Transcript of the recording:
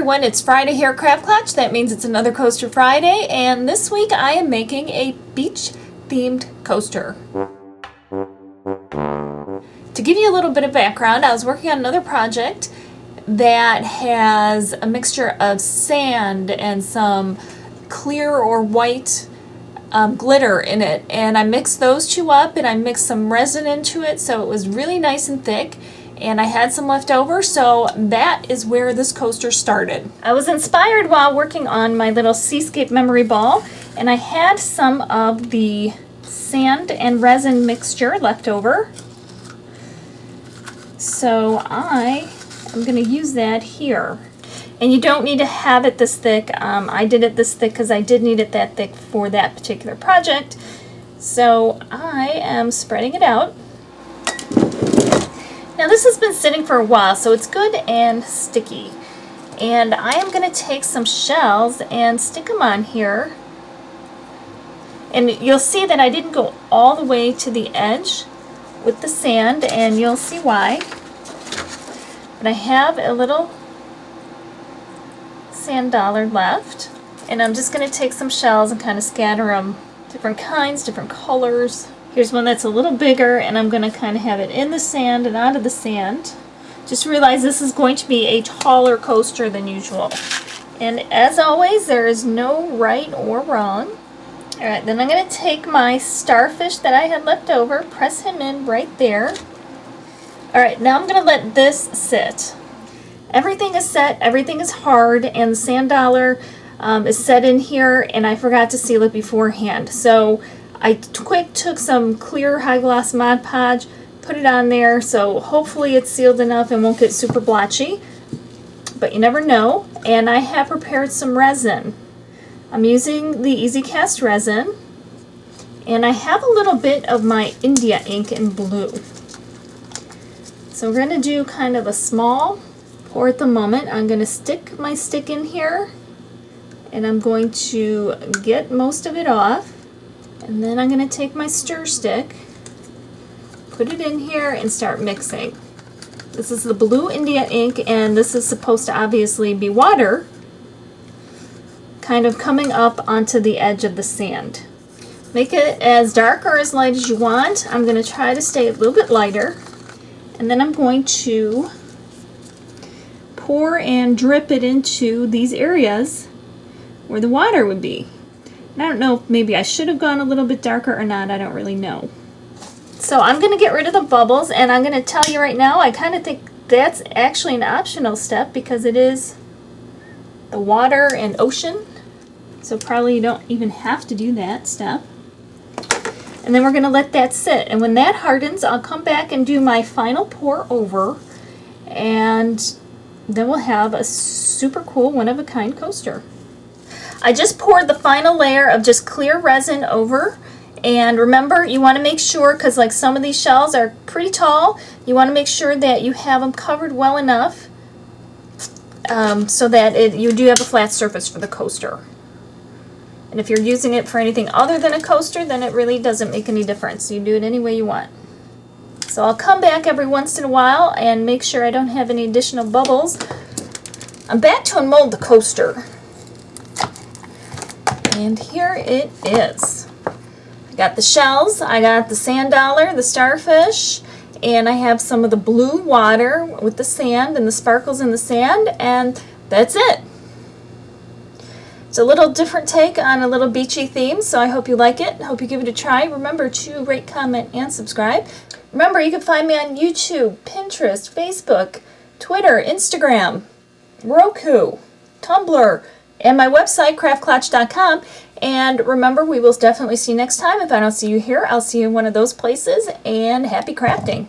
everyone, it's Friday here at Craft Clutch. That means it's another Coaster Friday, and this week I am making a beach themed coaster. To give you a little bit of background, I was working on another project that has a mixture of sand and some clear or white glitter in it, and I mixed those two up and I mixed some resin into it so it was really nice and thick, and I had some left over, so that is where this coaster started. I was inspired while working on my little seascape memory ball, and I had some of the sand and resin mixture left over, so I am going to use that here. And you don't need to have it this thick. I did it this thick because I did need it that thick for that particular project. So I am spreading it out. Now this has been sitting for a while, so it's good and sticky. And I am going to take some shells and stick them on here. And you'll see that I didn't go all the way to the edge with the sand, and you'll see why. But I have a little sand dollar left, and I'm just going to take some shells and kind of scatter them, different kinds, different colors. Here's one that's a little bigger, and I'm going to kind of have it in the sand and out of the sand. Just realize this is going to be a taller coaster than usual. And as always, there is no right or wrong. Alright, then I'm going to take my starfish that I had left over, press him in right there. Alright, now I'm going to let this sit. Everything is set, everything is hard, and the sand dollar is set in here, and I forgot to seal it beforehand. So I took some clear high gloss Mod Podge, put it on there, so hopefully it's sealed enough and won't get super blotchy, but you never know. And I have prepared some resin. I'm using the Easy Cast resin, and I have a little bit of my India ink in blue. So we're going to do kind of a small pour at the moment. I'm going to stick my stick in here, and I'm going to get most of it off. And then I'm going to take my stir stick, put it in here, and start mixing. This is the blue India ink, and this is supposed to obviously be water, kind of coming up onto the edge of the sand. Make it as dark or as light as you want. I'm going to try to stay a little bit lighter. And then I'm going to pour and drip it into these areas where the water would be. And I don't know if maybe I should have gone a little bit darker or not. I don't really know. So I'm going to get rid of the bubbles, and I'm going to tell you right now, I kind of think that's actually an optional step because it is the water and ocean. So probably you don't even have to do that step. And then we're going to let that sit. And when that hardens, I'll come back and do my final pour over, and then we'll have a super cool one-of-a-kind coaster. I just poured the final layer of just clear resin over, and remember, you want to make sure, because like some of these shells are pretty tall, you want to make sure that you have them covered well enough so that you do have a flat surface for the coaster. And if you're using it for anything other than a coaster, then it really doesn't make any difference. You do it any way you want. So I'll come back every once in a while and make sure I don't have any additional bubbles. I'm back to unmold the coaster. And here it is. I got the shells, I got the sand dollar, the starfish, and I have some of the blue water with the sand and the sparkles in the sand, and that's it. It's a little different take on a little beachy theme, so I hope you like it. Hope you give it a try. Remember to rate, comment, and subscribe. Remember, you can find me on YouTube, Pinterest, Facebook, Twitter, Instagram, Roku, Tumblr, and my website, craftclotch.com. And remember, we will definitely see you next time. If I don't see you here, I'll see you in one of those places, and happy crafting.